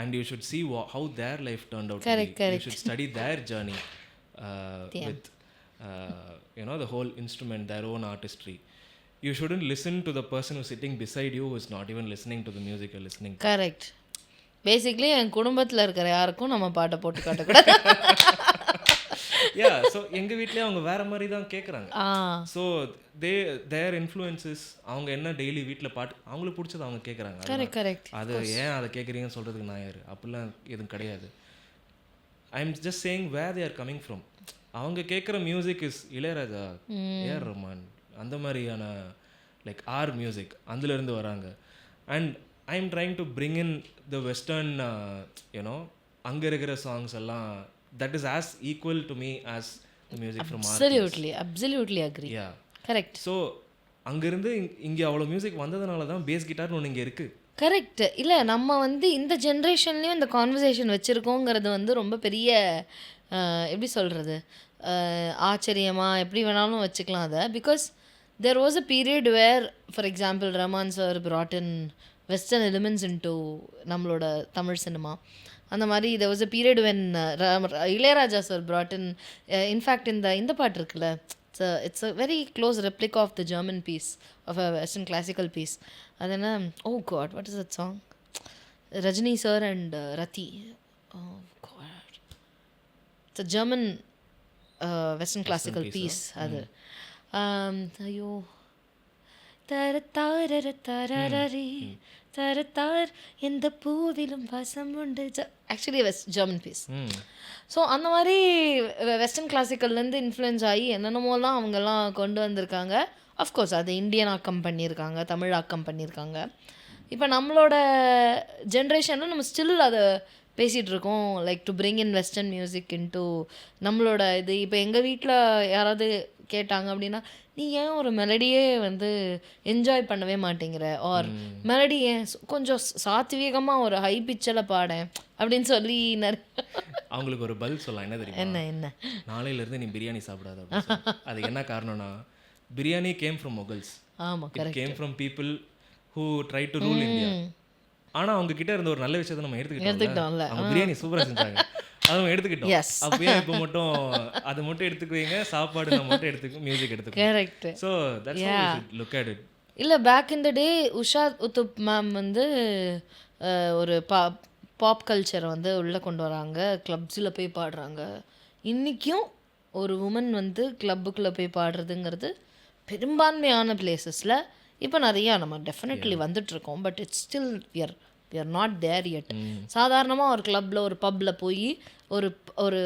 And you should see how their life turned out to be. You should study their journey with the whole instrument, their own artistry. You shouldn't listen to the person who's sitting beside you who is not even listening to the music you're listening to. Correct. Basically என் குடும்பத்தில் இருக்கிற யாருக்கும் நம்ம பாட்டை போட்டு காட்டக்கூடாது. Yeah, so எங்கள் வீட்டிலே அவங்க வேற மாதிரி தான் கேட்குறாங்க. ஸோ தேர் இன்ஃப்ளூயன்சஸ், அவங்க என்ன டெய்லி வீட்டில் பாட்டு அவங்களுக்கு பிடிச்சது அவங்க கேட்குறாங்க. கரெக்ட். அது ஏன் அதை கேட்குறீங்கன்னு சொல்கிறதுக்கு நான் யார், அப்படிலாம் எதுவும் கிடையாது. I am just saying where they are coming from. அவங்க கேட்குற music is Ilaiyaraaja, AR Rahman, அந்த மாதிரியான லைக் ஆர் மியூசிக், அதுலேருந்து வராங்க. And I am trying to bring in the western அங்கே இருக்கிற சாங்ஸ் எல்லாம், that is as equal to me as the music from our. Absolutely agree. Yeah, correct. So அங்கேருந்து இங்கே அவ்வளோ மியூசிக் வந்ததுனால தான் பேஸ் கிட்டார்னு ஒன்று இங்கே இருக்குது. கரெக்ட். இல்லை, நம்ம வந்து இந்த ஜென்ரேஷன்லேயும் இந்த கான்வர்சேஷன் வச்சுருக்கோங்கிறது வந்து ரொம்ப பெரிய எப்படி சொல்கிறது, ஆச்சரியமாக எப்படி வேணாலும் வச்சுக்கலாம் அதை. Because there was a period where, for example, Rahman sir brought in western elements into நம்மளோட தமிழ் சினிமா. அந்த மாதிரி there was a period when Ilaiyaraaja sir brought in fact இந்த பாட்டு இருக்குல்ல, it's a very close replica of the German piece, of a western classical piece. அது என்ன, oh god, what is that song? Rajni sir and Rati, oh god, it's a German western classical piece. அது ஐயோ, தரத்தாரரி தரத்தார் எந்த பூவிலும் வாசம் உண்டு, actually German piece. So அந்த மாதிரி western கிளாசிக்கல்லேருந்து influence ஆகி என்னென்னமோலாம் அவங்கெல்லாம் கொண்டு வந்திருக்காங்க. அஃப்கோர்ஸ் அது இந்தியன் ஆக்கம் பண்ணியிருக்காங்க, தமிழ் ஆக்கம் பண்ணியிருக்காங்க. இப்போ நம்மளோட ஜென்ரேஷனில் நம்ம ஸ்டில் அதை பேசிகிட்டு இருக்கோம், like to bring in western music into நம்மளோட இது. இப்போ எங்கள் வீட்டில் யாராவது கேட்டாங்க அப்படின்னா, நீ ஏன் ஒரு மெலடியே வந்து என்ஜாய் பண்ணவே மாட்டேங்கிற, ஆர் மெலடி ஏன் கொஞ்சம் சாத்வீகமாக ஒரு ஹை பிச்சில் பாடேன் அப்படின்னு சொல்லி அவங்களுக்கு ஒரு பதில் சொல்லலாம். என்ன தெரியும், என்ன நாளையிலேருந்து நீ பிரியாணி சாப்பிடாத. அதுக்கு என்ன காரணம்னா, பிரியாணி கேம் ஃப்ரம் மொகல்ஸ். ஆமாம், it came from people who try to rule India. ஆனால் அவங்க கிட்ட இருந்த ஒரு நல்ல விஷயத்தை நம்ம எடுத்துக்கிட்டோம்ல. அவங்க பிரியாணி சூப்பராக செஞ்சாங்க, அதை நம்ம எடுத்துக்கிட்டோம். அப்பயே இப்போ மட்டும் அதை மட்டும் எடுத்துக்குவீங்க, சாப்பாடு நம்ம மட்டும் எடுத்துக்கோ, மியூசிக் எடுத்துக்கோ. Correct. So that's how we should look at it. இல்லை, back in the day Usha Uthup ma'am வந்து ஒரு பாப் கல்ச்சரை வந்து உள்ளே கொண்டு வராங்க, கிளப்ஸில் போய் பாடுறாங்க. இன்றைக்கும் ஒரு உமன் வந்து கிளப்புக்குள்ளே போய் பாடுறதுங்கிறது பெரும்பான்மையான பிளேசஸில் இப்போ நிறையா நம்ம டெஃபினெட்லி வந்துட்டுருக்கோம். But it's still we are not there yet. சாதாரணமாக ஒரு கிளப்பில் ஒரு பப்பில் போய் ஒரு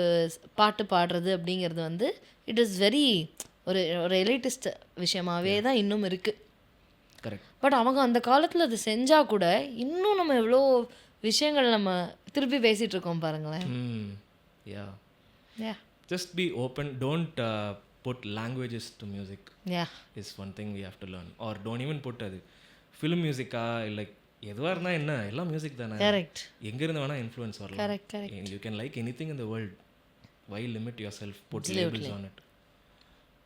பாட்டு பாடுறது அப்படிங்கிறது வந்து இட் இஸ் வெரி ஒரு எலிட்டிஸ்ட் விஷயமாகவே தான் இன்னும் இருக்குது. கரெக்ட். பட் அவங்க அந்த காலத்தில் அது செஞ்சால் கூட இன்னும் நம்ம எவ்வளோ விஷயங்கள் நம்ம திருப்பி பேசிகிட்டு இருக்கோம் பாருங்களேன். Just be open, don't put languages to music. Is one thing we have to learn. Or don't even put அது ஃபிலிம் மியூசிக்கா, லைக் எதுவாக இருந்தால் என்ன, எல்லாம் மியூசிக் தானே, கரெக்ட் எங்கேருந்து வேணால் இன்ஃப்ளூயன்ஸ் வரலாம். Correct correct. You can like anything in the world, why limit yourself, put labels on it.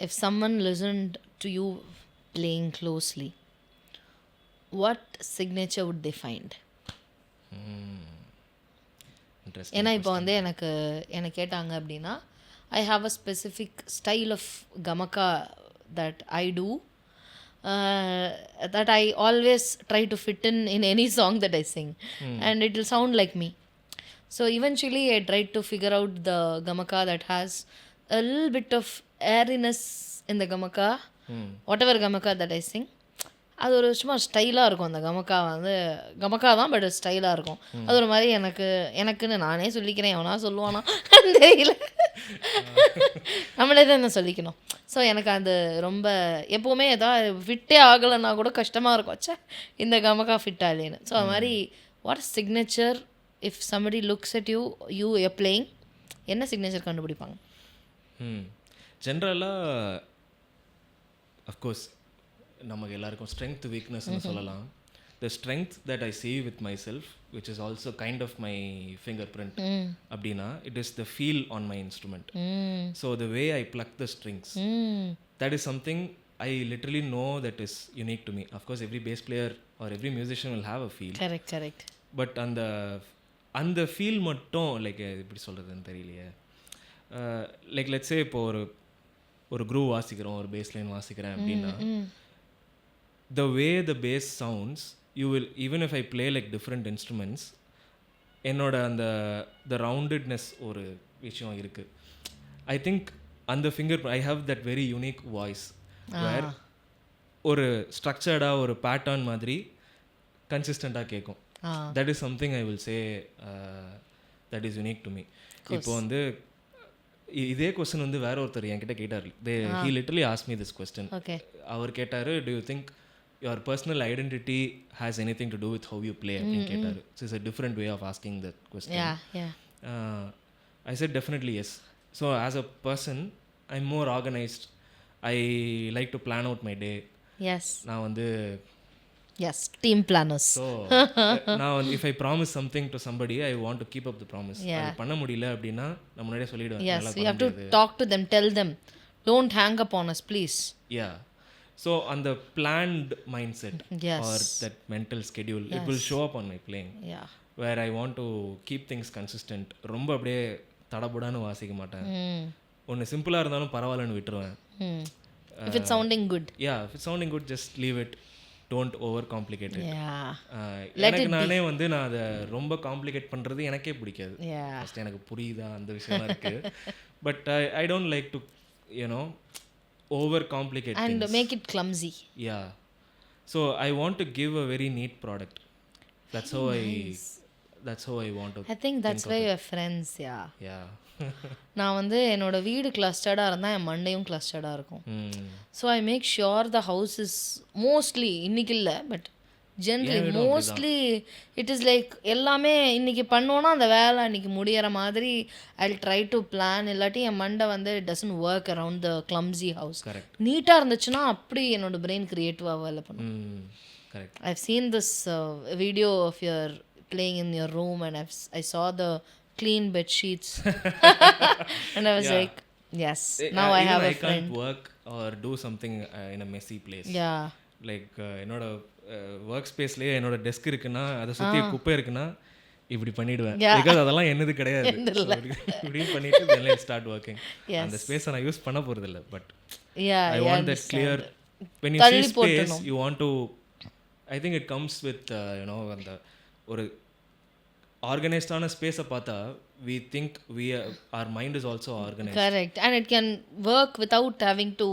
If someone listened to you playing closely, what signature would they find? Interesting. ஏன்னா இப்போ வந்து எனக்கு கேட்டாங்க அப்படின்னா, I have a specific style of gamaka that I do, that I always try to fit in any song that I sing, and it will sound like me. So eventually I tried to figure out the gamaka that has a little bit of airiness in the gamaka, whatever gamaka that I sing. அது ஒரு சும்மா ஸ்டைலாக இருக்கும். அந்த கமக்கா வந்து கமக்கா தான், but ஸ்டைலாக இருக்கும். அது ஒரு மாதிரி எனக்குன்னு நானே சொல்லிக்கிறேன், எவனா சொல்லுவானா தெரியல, நம்மளே தான் என்ன சொல்லிக்கணும். ஸோ எனக்கு அது ரொம்ப எப்போவுமே ஏதாவது ஃபிட்டே ஆகலைன்னா கூட கஷ்டமாக இருக்கும், ச்சே இந்த கமக்கா ஃபிட் ஆகலேன்னு. ஸோ அது மாதிரி what signature, if somebody looks at you a playing, என்ன சிக்னேச்சர் கண்டுபிடிப்பாங்க? ஜென்ரலாக அஃப்கோர்ஸ் நமக்கு எல்லாருக்கும் ஸ்ட்ரென்த் வீக்னஸ்னு சொல்லலாம். The strength that I see with myself, which is also kind of my fingerprint, அப்படின்னா it is the feel on my instrument. So the way I pluck the strings, that is something I literally know that is unique to me. Of course every bass player or every musician will have a feel, correct. But அந்த feel மட்டும் like எப்படி சொல்கிறதுன்னு தெரியலையே. Like let's say இப்போ ஒரு groove வாசிக்கிறோம், ஒரு base line வாசிக்கிறேன் அப்படின்னா, the way the bass sounds, you will, even if I play like different instruments, என்னோட the roundedness ஒரு விஷயம் இருக்குது. I think அந்த I have that very unique voice where ஒரு ஸ்ட்ரக்சர்டாக ஒரு பேட்டர்ன் மாதிரி கன்சிஸ்டண்ட்டாக கேட்கும். that is something I will say that is unique to me. இப்போ வந்து இதே கொஸ்டின் வந்து வேற ஒருத்தர் என்கிட்ட கேட்டார். he literally asked me this question. அவர் கேட்டார், do you think your personal identity has anything to do with how you play அப்படின்னு கேட்டார். So it's a different way of asking that question. I said definitely yes. So as a person I'm more organized. I like to plan out my day. நான் வந்து team planners. So now if I promise something to somebody, I want to keep up the promise. அது பண்ண முடியல அப்படின்னா நான் முன்னாடியே சொல்லிடுவேன். You have to talk to them, tell them, don't hang up on us please. So on the planned mindset, or that mental schedule, it will show up on my playing, where I want to keep things consistent. ரொம்ப அப்படியே தடபுடான்னு வாசிக்க மாட்டேன். ஒன்று சிம்பிளாக இருந்தாலும் பரவாயில்லன்னு விட்டுருவேன். If it's sounding good, if it's sounding good, just leave it, don't over complicate it. எனக்கு நானே வந்து நான் அதை ரொம்ப காம்ப்ளிகேட் பண்ணுறது எனக்கே பிடிக்காது. ஃபஸ்ட் எனக்கு புரியுதா அந்த விஷயம்லாம் இருக்குது, but I don't like to over complicate and things. make it clumsy. So I want to give a very neat product. That's how I want to. I think that's why we're friends. நான் வந்து என்னோட வீடு கிளஸ்டர்டாக இருந்தால் என் மண்டையும் கிளஸ்டர்டாக இருக்கும். So I make sure the house is mostly, இன்னைக்கு இல்லை but generally mostly it is like எல்லாமே இன்னைக்கு பண்ணோன்னா அந்த வேலை அன்றைக்கி முடிகிற மாதிரி ஐ ட்ரை டு பிளான். இல்லாட்டி என் மண்டை வந்து it doesn't work around the clumsy house. நீட்டாக இருந்துச்சுன்னா அப்படி என்னோட பிரெயின் க்ரியேட்டிவாக வேலை பண்ணும். I have seen this video of your playing in your room and I saw the clean bed sheets and I was like yes, now I have a friend. I can't work or do something in a messy place. Like என்னோட work ஸ்பேஸ்லேயே என்னோட desk இருக்குன்னா அதை சுற்றி குப்பை இருக்குன்னா இப்படி பண்ணிடுவேன். Because அதெல்லாம் என்னது கிடையாது. இப்படி பண்ணிட்டு then I start working. அந்த ஸ்பேஸை நான் யூஸ் பண்ண போகிறது இல்லை, but I want that clear. When you see space, you want to, I think it comes with அந்த ஒரு ஆர்கனைஸ்டான ஸ்பேஸை பார்த்தா we think our mind is also organized. Correct. And it can work without having to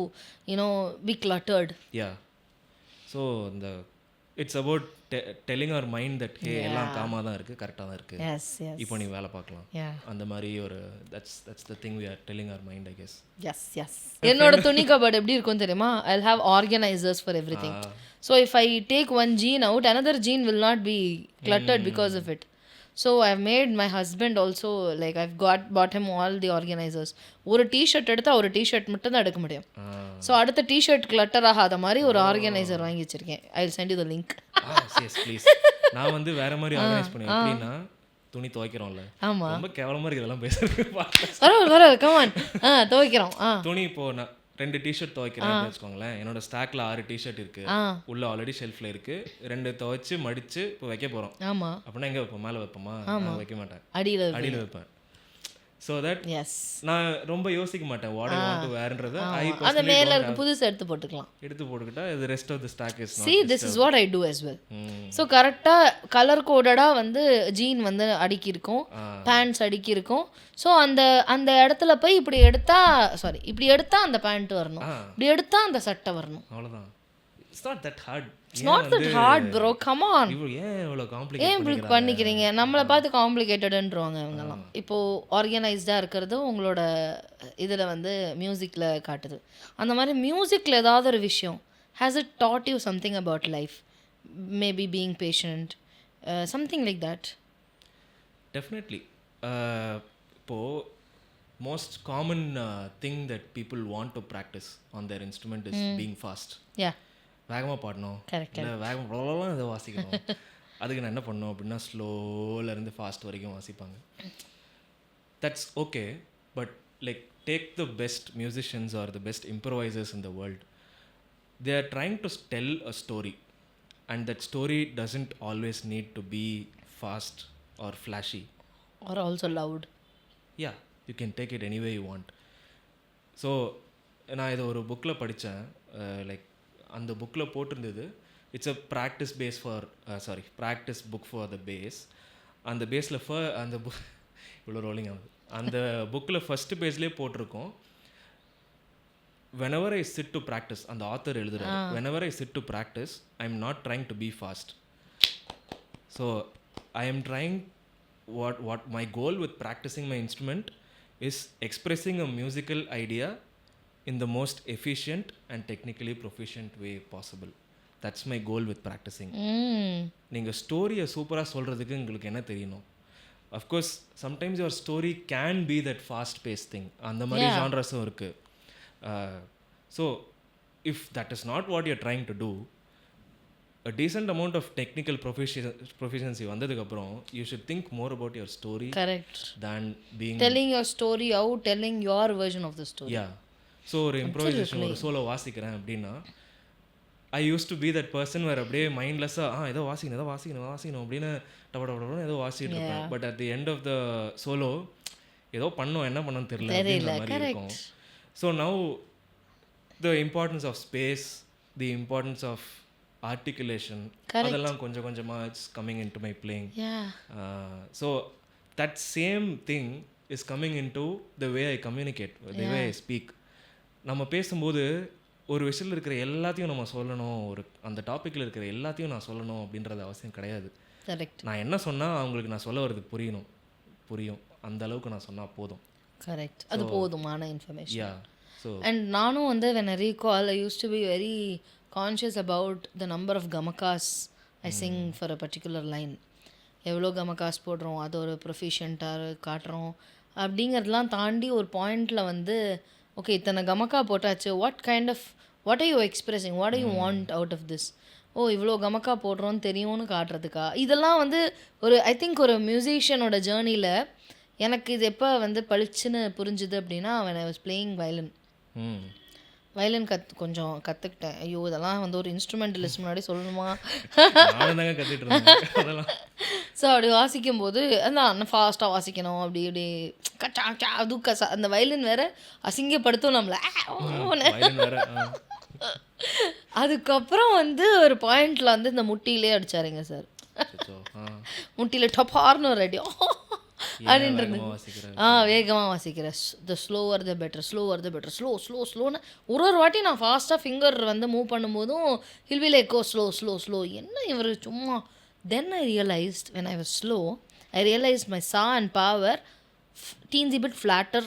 be cluttered. So it's about telling our mind that hey எல்லாம் gamma தான் இருக்கு, கரெக்டாக தான் இருக்கு, இப்போ நீ வேலை பார்க்கலாம். அந்த மாதிரி ஒரு that's the thing we are telling our mind, I guess. Yes. என்னோட துணி கபோர்ட் எப்படி இருக்கும் தெரியுமா? I'll have organizers for everything. So if I take one jean out, another jean will not be cluttered because of it. So I've made my husband also, like I've bought him all the organizers. ஒரு T shirt எடுத்தால் ஒரு T shirt மட்டும் தான் எடுக்க முடியும். So அடுத்த T shirt clutter ஆகாத மாதிரி ஒரு ஆர்கனைசர் வாங்கி வச்சிருக்கேன். I will send you the link. Yes, please. நான் வந்து வேற மாதிரி ஆர்கனைஸ் பண்ணுவேன். எப்படின்னா துணி துவைக்கிறோம்ல, ஆமாம், ரொம்ப கேவலமாக இருக்குது இதெல்லாம் பேசுறது. பரவாயில்ல கமான். துவைக்கிறோம். துணி இப்போ நான் 2 டிஷர்ட் துவைக்கிறேன் வச்சுக்கோங்களேன். என்னோட ஸ்டாக்ல 6 டிஷர்ட் இருக்கு, உள்ள ஆல்ரெடி ஷெல்ஃப்ல இருக்கு. 2 துவைச்சு மடிச்சு இப்போ வைக்க போறோம். ஆமாம், அப்படின்னா எங்க வைப்போம்? மேலே வைப்போமா? வைக்க மாட்டேன், அடியில் வைப்பேன். ஸோ தட் எஸ், நான் ரொம்ப யோசிக்க மாட்டேன் வாட் ஐ வாண்ட் டு வேர்ன்றத. அந்த மேலே இருக்கு புதுசு எடுத்து போட்டுக்கலாம். எடுத்து போட்டுக்கிட்டா இது rest of the stock is see this is what I do as well. So கரெக்டாக கலர் கோடடாக வந்து ஜீன் வந்து அடுக்கி இருக்கும், பேண்ட்ஸ் அடுக்கி இருக்கும். ஸோ அந்த அந்த இடத்துல போய் இப்படி எடுத்தா அந்த பேண்ட் வரணும், இப்படி எடுத்தா அந்த சட்டை வரணும். அவ்வளோதான். It's not that hard. It's not that hard bro, come on. ஏன் இவ்வளோ ஏன் காம்ப்ளிகேட் இப்படி பண்ணிக்கிறீங்க? நம்மளை பார்த்து காம்ப்ளிகேட்டடுன்றவாங்க இவங்கெல்லாம். இப்போது ஆர்கனைஸ்டாக இருக்கிறது உங்களோட இதில் வந்து மியூசிக்கில் காட்டுது. அந்த மாதிரி மியூசிக்கில் ஏதாவது ஒரு விஷயம் has it taught you something about life, maybe being patient, something like that? Definitely. இப்போது most common thing that people want to practice on their instrument is being fast. Yeah, வேகமாக பாடணும், இல்லை வேகமாக இதை வாசிக்கணும். அதுக்கு நான் என்ன பண்ணணும் அப்படின்னா ஸ்லோலேருந்து ஃபாஸ்ட் வரைக்கும் வாசிப்பாங்க. That's okay, but like take the best musicians are the best improvisers in the world. They are trying to tell a story, and that story doesn't always need to be fast or flashy or also loud. Yeah, you can take it anyway you want. So நான் இதை ஒரு புக்கில் படித்தேன். Like அந்த புக்கில் போட்டிருந்தது, it's a practice bass for practice book for the bass. அந்த பேஸில் அந்த புக் இவ்வளோ ரோலிங் ஆகுது. அந்த புக்கில் ஃபஸ்ட்டு பேஜ்லேயே போட்டிருக்கோம், whenever I sit to practice, அந்த ஆத்தர் எழுதுறாரு, whenever I sit to practice, I am not trying to be fast. So I am trying, what my goal with practicing my instrument is expressing a musical idea in the most efficient and technically proficient way possible. That's my goal with practicing. நீங்கள் ஸ்டோரியை சூப்பராக சொல்கிறதுக்கு உங்களுக்கு என்ன தெரியணும்? Of course sometimes your story can be that fast pace thing. அந்த மாதிரி ஜான்ரஸும் இருக்குது. So if that is not what you're trying to do, a decent amount of technical proficiency வந்ததுக்கப்புறம் you should think more about your story. Correct. Than being telling your story out, telling your version of the story. Yeah. So ஒரு improvisation, ஒரு solo வாசிக்கிறேன் அப்படின்னா, I use to be that person வேறு அப்படியே மைண்ட்லெஸ்ஸாக ஏதோ வாசிக்கணும் அப்படின்னு டபடபடன்னு ஏதோ வாசிட்டு இருப்பேன். But at the end of the solo ஏதோ பண்ணோம், என்ன பண்ணோன்னு தெரியல அப்படின்ற மாதிரி இருக்கும். So now the importance of space, the importance of articulation, அதெல்லாம் கொஞ்சம் கொஞ்சமாக it's coming into my playing. So that same thing is coming into the way I communicate, the way I speak. நம்ம பேசும்போது ஒரு விஷயத்தில் இருக்கிற எல்லாத்தையும் நம்ம சொல்லணும், ஒரு அந்த டாப்பிக்கில் இருக்கிற எல்லாத்தையும் நான் சொல்லணும் அப்படின்றது அவசியம் கிடையாது. நான் என்ன சொன்னால் அவங்களுக்கு நான் சொல்ல வரது புரியும், அந்த அளவுக்கு நான் சொன்னால் போதும். கரெக்ட், அது போதுமான இன்ஃபர்மேஷன். யா. ஸோ அண்ட் நானும் வந்து when I recall, I used to be very conscious about the number of gamakas I sing for a particular line. எவ்வளோ கமக்காஸ் போடுறோம், அது ஒரு ப்ரொஃபிஷியண்ட்டாக காட்டுறோம் அப்படிங்கிறதுலாம் தாண்டி ஒரு பாயிண்டில் வந்து ஓகே இத்தனை கமக்கா போட்டாச்சு, what are you expressing, what are you want out of this, இவ்வளோ கமக்கா போடுறோன்னு தெரியும்னு காட்டுறதுக்கா. இதெல்லாம் வந்து ஒரு ஐ திங்க் ஒரு மியூசிஷியனோட ஜேர்னியில் எனக்கு இது எப்போ வந்து பளிச்சுன்னு புரிஞ்சுது அப்படின்னா, when I was playing violin. Violin கொஞ்சம் கற்றுக்கிட்டேன். ஐயோ இதெல்லாம் வந்து ஒரு இன்ஸ்ட்ருமெண்டலிஸ்ட் முன்னாடி சொல்லணுமா? ஸோ அப்படி வாசிக்கும்போது அதான் ஃபாஸ்ட்டாக வாசிக்கணும், அப்படி இப்படி கச்சா அது அந்த வயலின் வேற அசிங்கப்படுத்தும் நம்மள. அதுக்கப்புறம் வந்து ஒரு பாயிண்டில் வந்து இந்த முட்டியிலே அடித்தாருங்க சார், முட்டியில் டப்பார்னு ஒரு அடி அப்படின்றது. வேகமாக வாசிக்கிறேன், த ஸ்லோவர் த பெட்டர், ஸ்லோன்னு ஒரு வாட்டி நான் ஃபாஸ்ட்டாக ஃபிங்கர் வந்து மூவ் பண்ணும்போதும் ஹில் வி லைக் ஸ்லோ என்ன இவர் சும்மா. Then I realised when I was slow, I realized my sa and pa were teensy bit flatter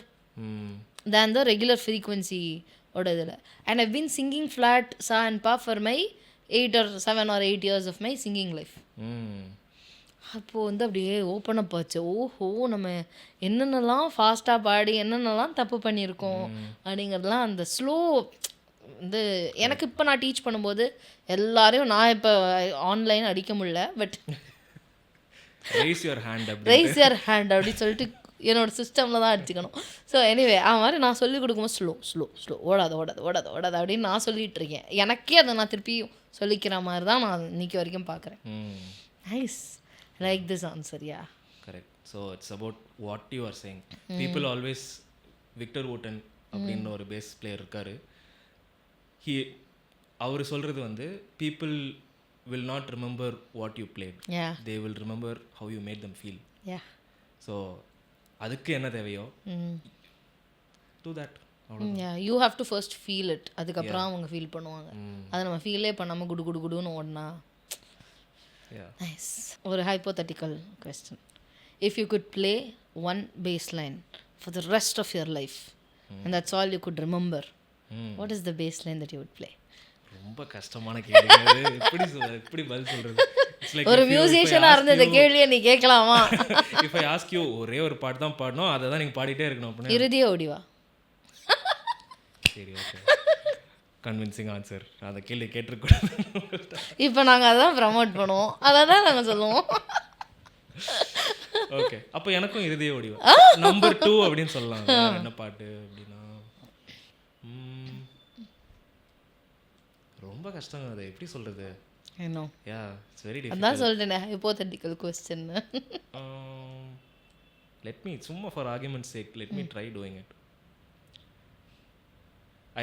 than the regular frequency ஓட இதில். And I've been singing flat sa and pa for my 7 or 8 years of my singing life. அப்போது வந்து அப்படியே open up ஆச்சு. ஓஹோ நம்ம என்னென்னலாம் ஃபாஸ்ட்டாக பாடி என்னென்னலாம் தப்பு பண்ணியிருக்கோம் அப்படிங்கிறதுலாம் அந்த ஸ்லோ வந்து எனக்கு இப்போ நான் டீச் பண்ணும்போது எல்லாரையும் நான் இப்போ ஆன்லைன் அடிக்க முடியல, பட் ரைஸ் யுவர் ஹேண்ட் அப்படி ரைஸ் யர் ஹேண்ட் அப்படின்னு சொல்லிட்டு என்னோட சிஸ்டமில் தான் அடிச்சுக்கணும். ஸோ எனிவே அது மாதிரி நான் சொல்லிக் கொடுக்கும்போது ஸ்லோ ஸ்லோ ஸ்லோ ஓடாது ஓடாது ஓடாது ஓடாது அப்படின்னு நான் சொல்லிகிட்டு இருக்கேன். எனக்கே அதை நான் திருப்பியும் சொல்லிக்கிற மாதிரி தான் நான் இன்னைக்கு வரைக்கும் பார்க்குறேன். Nice, like this answer. Yeah correct. So it's about what you are saying. People always Victor Orton அப்படின்னு ஒரு பேஸ் பிளேயர் இருக்கார். அவர் சொல்கிறது வந்து people will not remember what you played. Yeah. They will remember how you made them feel. Yeah. So அதுக்கு என்ன தேவையோ do that. Yeah, you have to first feel it. அதுக்கப்புறம் அவங்க ஃபீல் பண்ணுவாங்க. அதை நம்ம ஃபீலே பண்ணாமல் குடு குடு குடுன்னு ஓடனா. நைஸ். ஒரு hypothetical question. If you could play one bass line for the rest of your life and that's all you could remember, what is the bass line that you would play? ரொம்ப கஷ்டமான கேள்வி. எப்படி பதில் சொல்றது? ஒரு மியூசிஷியனா இருந்து இந்த கேள்வியை நீ கேட்கலாமா? if I ask you ஒரே ஒரு பாட்டு தான் பாடணும், அதை தான் நீங்க பாடிட்டே இருக்கணும் அப்படின்னா இறுதிய ஓடிவா. சரி, ஓகே. Convincing answer. அந்த கேள்வி கேட்டிருக்கூடாது. இப்போ நாங்கள் அதான் ப்ரமோட் பண்ணுவோம், அதை தான் நாங்கள் சொல்லுவோம். ஓகே, அப்போ எனக்கும் இறுதிய ஓடிவா நம்பர் 2 அப்படின்னு சொல்லலாம். என்ன பாட்டு அப்படின்னா ரொம்ப கஷ்டம். அதை எப்படி சொல்றது? I know. Yeah, it's very difficult. அதான் சொல்லிட்டேனே ஹைப்போதெட்டிக்கல் क्वेश्चन. let me சும்மா for arguments sake let me try doing it.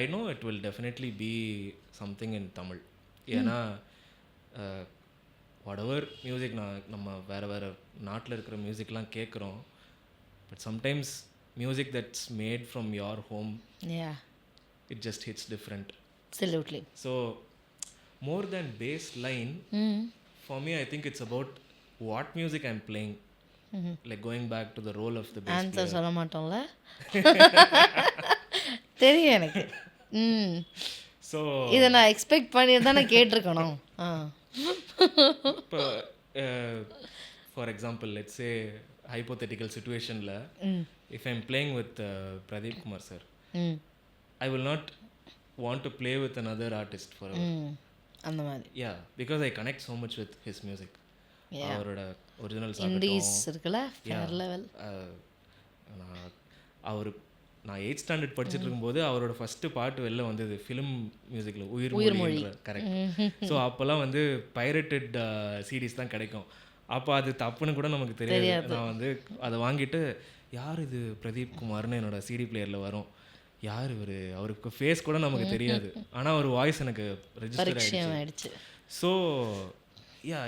I know it will definitely be something in Tamil. ஏன்னா whatever music நம்ம வேறு நாட்டில் இருக்கிற மியூசிக்லாம் கேட்குறோம், but sometimes music that's mat from your home, it just hits different. Absolutely. So more than bass line, for me I think it's about what music I'm playing. Like going back to the role of the bass answer player. சொல்ல மாட்டோம்ல, தெரியும் எனக்கு. So இதை நான் expect பண்ணி தானே கேட்டிருக்கணும். இப்போ for example, let's say hypothetical situation la if I'm playing with Pradeep Kumar sir, I will not want to play with another artist forever. அந்த மாதிரி. Yeah, because I connect so much with his music. அவரோட originals Indies இருக்குல்ல, fair level. நான் 8th standard படிச்சுட்டு இருக்கும்போது அவரோட first பாட்டு வெளில வந்தது ஃபிலிம் மியூசிக்கில் உயிர்மொழி. கரெக்ட். ஸோ அப்போல்லாம் வந்து பைரட்டட் சிடிஸ் தான் கிடைக்கும். அப்போ அது தப்புன்னு கூட நமக்கு தெரியாது. நான் வந்து அதை வாங்கிட்டு யார் இது பிரதீப் குமார்னு என்னோட சிடி பிளேயரில் வரும், யார் இவர், அவருக்கு ஃபேஸ் கூட நமக்கு தெரியாது, ஆனால் ஒரு வாய்ஸ் எனக்கு ரெஜிஸ்டர் ஆகிடுச்சு. So yeah,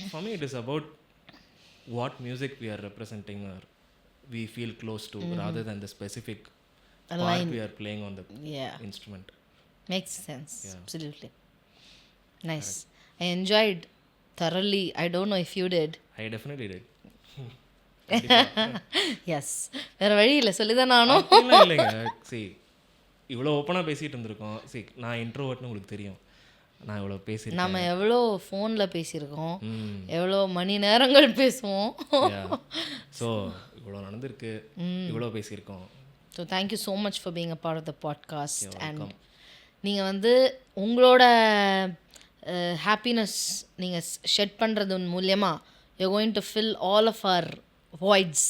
for me it is about what music we are representing or we feel close to rather than the specific part we are playing on the instrument. Makes sense. Absolutely. Nice. I enjoyed thoroughly. I don't know if you did. I definitely did. Yes. வேற வழி இல்லை, சொல்லிதான் நானும். இல்லைங்க, சரி இவ்வளோ ஓப்பனாக பேசிகிட்டு இருந்திருக்கோம். சரி, நான் இன்ட்ரோவர்ட்னு உங்களுக்கு தெரியும், நான் இவ்வளோ பேசியிருக்கேன். நம்ம எவ்வளோ ஃபோனில் பேசியிருக்கோம், எவ்வளோ மணி நேரங்கள் பேசுவோம். ஸோ இவ்வளோ நடந்திருக்கு, இவ்வளோ பேசியிருக்கோம். So thank you so much for being a part of the podcast. And நீங்கள் வந்து உங்களோட ஹாப்பினஸ் நீங்கள் ஷெட் பண்ணுறது மூலியமாக you going to fill all of our voids,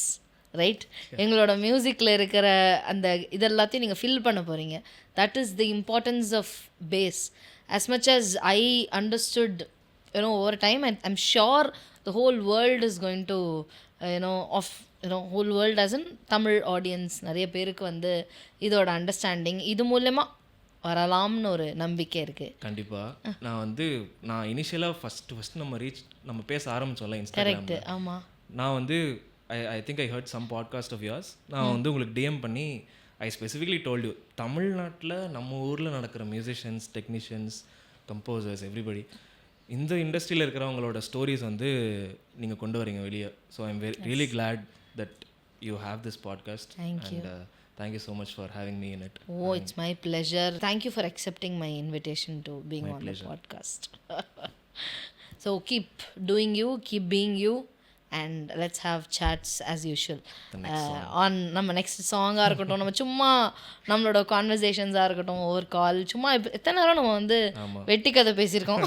right? எங்களோட மியூசிக்கில் இருக்கிற அந்த இதெல்லாத்தையும் நீங்கள் ஃபில் பண்ண போகிறீங்க. That is the importance of bass. as much as I understood, over time, I'm sure the whole world is going to, whole world as in Tamil audience, நிறைய பேருக்கு வந்து இதோட அண்டர்ஸ்டாண்டிங் இது மூலமாக வரலாம்னு ஒரு நம்பிக்கை இருக்குது. கண்டிப்பாக. நான் இனிஷியலாக ஃபஸ்ட்டு நம்ம பேச ஆரம்பிச்சோம்ல இன்ஸ்டாகிராமில். கரெக்ட். ஆமாம். நான் வந்து I think I heard some podcast of yours. நான் வந்து உங்களுக்கு டிஎம் பண்ணி ஐ ஸ்பெசிஃபிக்லி டோல்ட் யூ, தமிழ்நாட்டில் நம்ம ஊரில் நடக்கிற மியூசிஷியன்ஸ், டெக்னீஷியன்ஸ், கம்போசர்ஸ், எவ்ரிபடி இந்த இண்டஸ்ட்ரியில் இருக்கிறவங்களோட ஸ்டோரிஸ் வந்து நீங்கள் கொண்டு வரீங்க வெளியே. So I am really glad that you have this podcast. Thank you so much for having me in it. Oh, it's my pleasure. Thank you for accepting my invitation to being on the podcast. So keep doing you, keep being you, and let's have chats as usual. On நம்ம next சாங்காக இருக்கட்டும், நம்ம சும்மா நம்மளோட கான்வர்சேஷன்ஸாக இருக்கட்டும், ஒரு கால் சும்மா எத்தனை நேரம் நம்ம வந்து வெட்டி கதை பேசியிருக்கோம்.